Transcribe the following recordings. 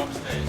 upstairs.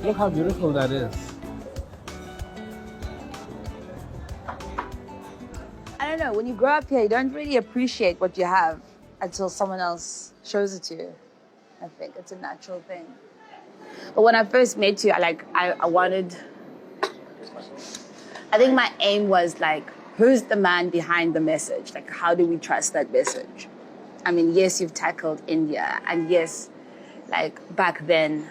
Look how beautiful that is. I don't know, when you grow up here, you don't really appreciate what you have until someone else shows it to you. I think it's a natural thing. But when I first met you, I wanted, I think my aim was like, who's the man behind the message? Like, how do we trust that message? I mean, yes, you've tackled India, and yes, like back then,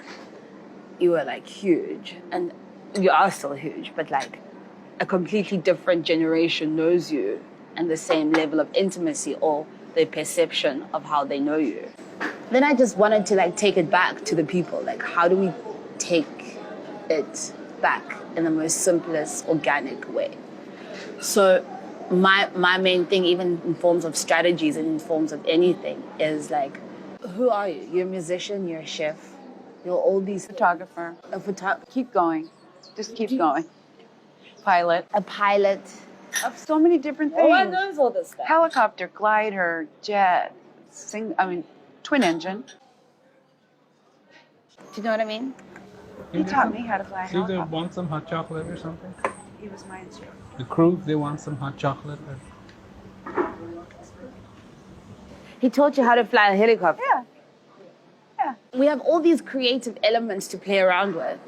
you were like huge, and you are still huge, but like a completely different generation knows you and the same level of intimacy or their perception of how they know you. Then I just wanted to like take it back to the people. Like, how do we take it back in the most simplest, organic way? So my main thing, even in forms of strategies and in forms of anything, is like, who are you? You're a musician, you're a chef, you're all these Photographer. Keep going. Just keep going. Pilot. a pilot. Of so many different things. No one knows all this stuff. Helicopter, glider, jet, twin engine. Do you know what I mean? He taught me how to fly a See, they helicopter. want some hot chocolate or something? He was my instructor. The crew, they want some hot chocolate. He taught you how to fly a helicopter. Yeah. Yeah. We have all these creative elements to play around with.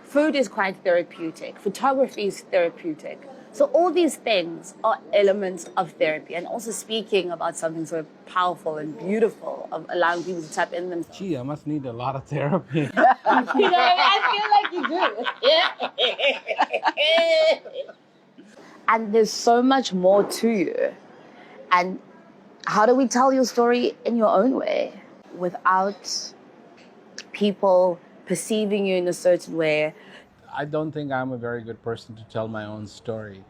Food is quite therapeutic. Photography is therapeutic. So all these things are elements of therapy, and also speaking about something so powerful and beautiful, of allowing people to tap in them. Gee, I must need a lot of therapy. You know what I mean? I feel like you do. And there's so much more to you. And how do we tell your story in your own way without people perceiving you in a certain way? I don't think I'm a very good person to tell my own story.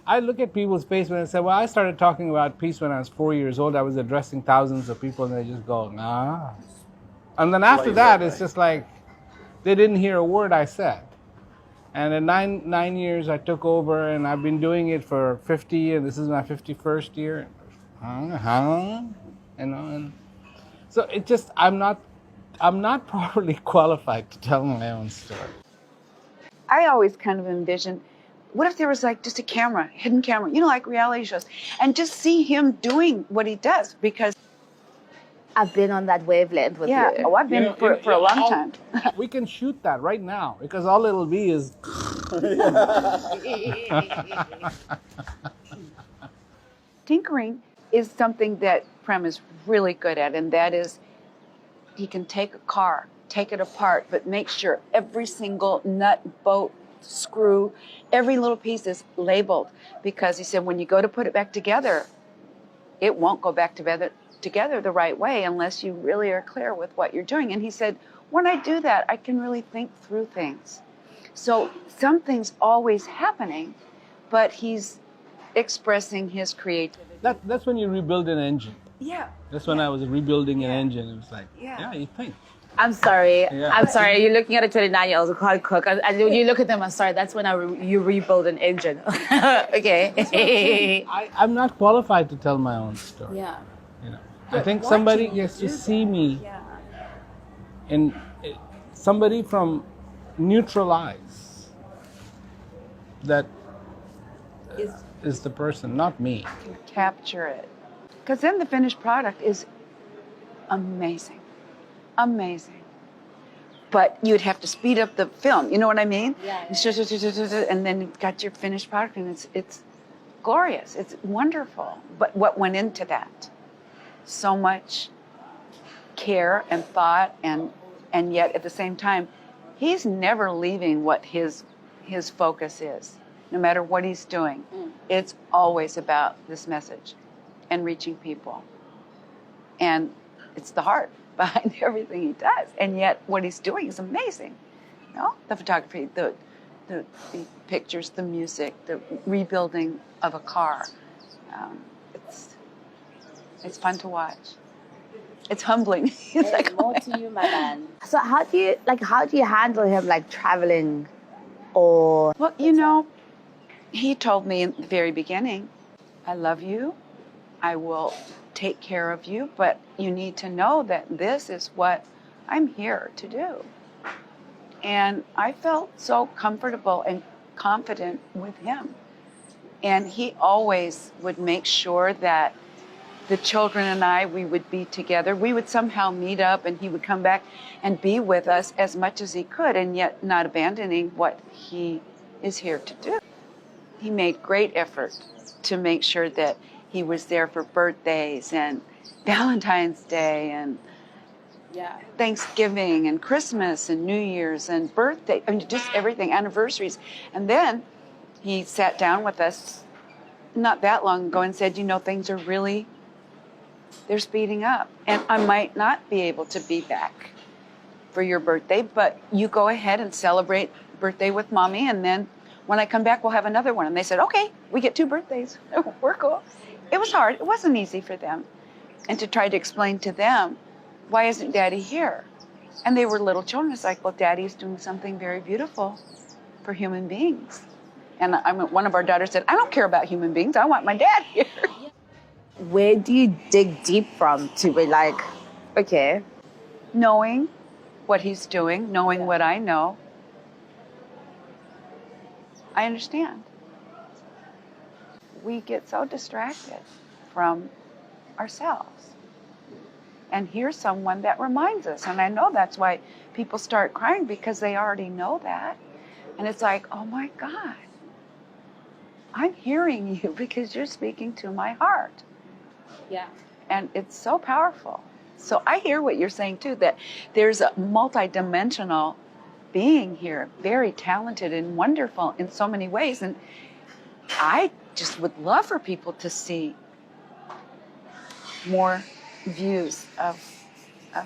I look at people's face when I say, well, I started talking about peace when I was 4 years old. I was addressing thousands of people, and they just go, ah. And then after that, it's just like they didn't hear a word I said. And in nine years, I took over, and I've been doing it for 50, and this is my 51st year. You know, and so it just, I'm not properly qualified to tell my own story. I always kind of envisioned, what if there was like just a camera, hidden camera, like reality shows, and just see him doing what he does, because I've been on that wavelength with you. I've been for a long time. We can shoot that right now, because all it'll be is Tinkering is something that Prem is really good at, and that is he can take a car, take it apart, but make sure every single nut, bolt, screw, every little piece is labeled, because he said when you go to put it back together, it won't go back together the right way unless you really are clear with what you're doing. And he said, when I do that, I can really think through things. So something's always happening, but he's expressing his creativity. that's when you rebuild an engine. Yeah. That's when I was rebuilding an engine. It was like, Yeah. you think. I'm sorry. Yeah. I'm sorry. You're looking at a 29-year-old who can't cook. And when you look at them, I'm sorry, that's when you rebuild an engine. Okay. I'm not qualified to tell my own story. Yeah. You know, I think somebody gets to see me, and somebody from neutral eyes that is the person, not me. Capture it. Because then the finished product is amazing. Amazing. But you'd have to speed up the film, you know what I mean? Yeah. And then you've got your finished product, and it's glorious. It's wonderful. But what went into that? So much care and thought, and yet at the same time, he's never leaving what his focus is, no matter what he's doing. It's always about this message and reaching people. And it's the heart behind everything he does. And yet what he's doing is amazing. The photography, the pictures, the music, the rebuilding of a car. It's fun to watch. It's humbling. It's There's like, more to you, my man. So how do you handle him like traveling or well, you know, he told me in the very beginning, I love you. I will take care of you, but you need to know that this is what I'm here to do. And I felt so comfortable and confident with him. And he always would make sure that the children and I, we would be together. We would somehow meet up and he would come back and be with us as much as he could, and yet not abandoning what he is here to do. He made great effort to make sure that he was there for birthdays and Valentine's Day and Thanksgiving and Christmas and New Year's and birthday, I mean, just everything, anniversaries. And then he sat down with us not that long ago and said, you know, things are really, they're speeding up. And I might not be able to be back for your birthday, but you go ahead and celebrate birthday with mommy. And then when I come back, we'll have another one. And they said, okay, we get 2 birthdays. We're cool. It was hard. It wasn't easy for them. And to try to explain to them, why isn't Daddy here? And they were little children. It's like, well, Daddy's doing something very beautiful for human beings. And one of our daughters said, I don't care about human beings. I want my dad here. where do you dig deep from to be like, okay, Knowing what he's doing, knowing what I know, I understand. We get so distracted from ourselves. And here's someone that reminds us. And I know that's why people start crying, because they already know that. And it's like, oh my God, I'm hearing you because you're speaking to my heart. yeah, And it's so powerful. So I hear what you're saying too, that there's a multidimensional being here, very talented and wonderful in so many ways. And I just would love for people to see more views of him.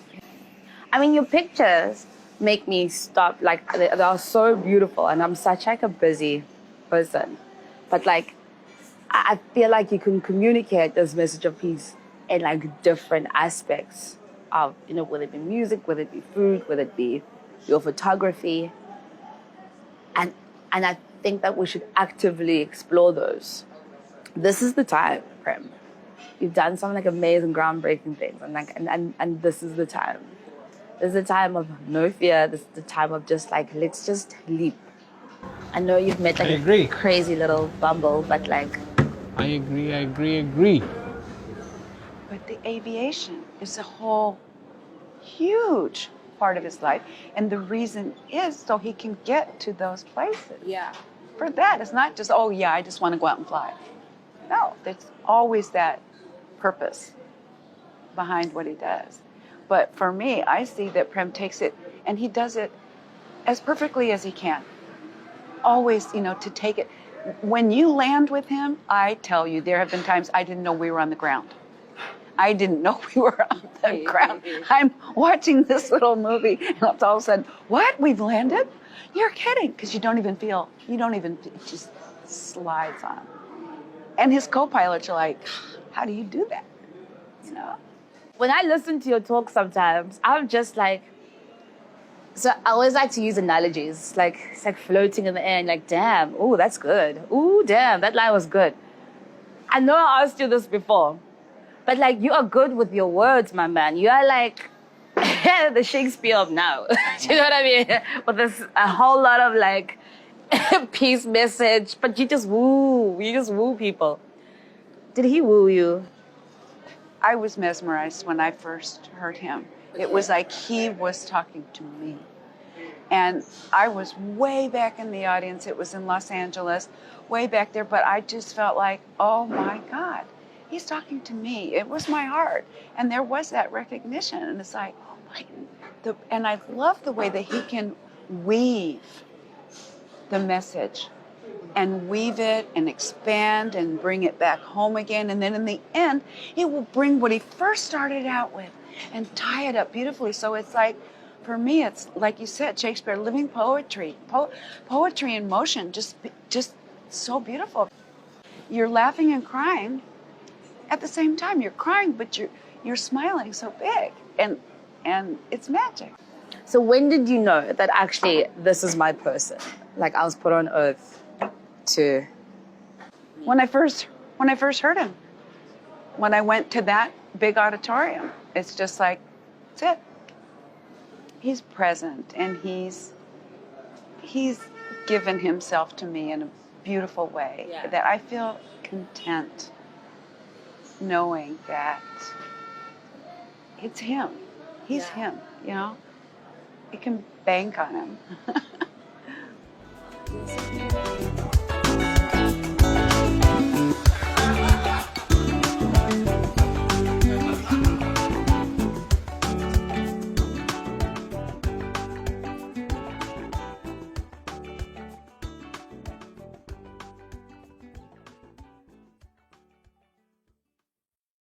I mean, your pictures make me stop. Like they are so beautiful, and I'm such like a busy person, but like I feel like you can communicate this message of peace in like different aspects of, you know, whether it be music, whether it be food, whether it be your photography, and I think that we should actively explore those. This is the time, Prem. You've done some like amazing, groundbreaking things, and like and this is the time. This is the time of no fear. This is the time of just like, let's just leap. I know you've met like I agree. a crazy little bumble, but like, I agree. But the aviation is a whole huge part of his life. And the reason is so he can get to those places. yeah, For that, it's not just, oh yeah, I just want to go out and fly. No, there's always that purpose behind what he does. But for me, I see that Prem takes it, and he does it as perfectly as he can. Always, you know, to take it. When you land with him, I tell you, there have been times I didn't know we were on the ground. I didn't know we were on the ground. I'm watching this little movie, and all of a sudden, what? We've landed? You're kidding, because you don't even, it just slides on. And his co-pilots are like, how do you do that? You know? when I listen to your talk sometimes, I'm just like, so I always like to use analogies. Like, it's like floating in the air and like, damn, ooh, that's good. Ooh, damn, that line was good. I know I asked you this before, but like, you are good with your words, my man. You are like the Shakespeare of now. Do you know what I mean? With this, a whole lot of like peace message, but you just woo people. Did he woo you? I was mesmerized when I first heard him. It was like he was talking to me. And I was way back in the audience. It was in Los Angeles, way back there. But I just felt like, oh my God, he's talking to me. It was my heart. And there was that recognition. And it's like, oh my, and I love the way that he can weave the message and weave it and expand and bring it back home again. And then in the end, it will bring what he first started out with and tie it up beautifully. So it's like, for me, it's like you said, Shakespeare, living poetry, poetry in motion, just so beautiful. You're laughing and crying at the same time. You're crying, but you're smiling so big, and it's magic. So when did you know that actually this is my person? Like I was put on earth to. When I first heard him, when I went to that big auditorium, it's just like, that's it. He's present, and he's given himself to me in a beautiful way that I feel content knowing that it's him. He's him, you know? You can bank on him.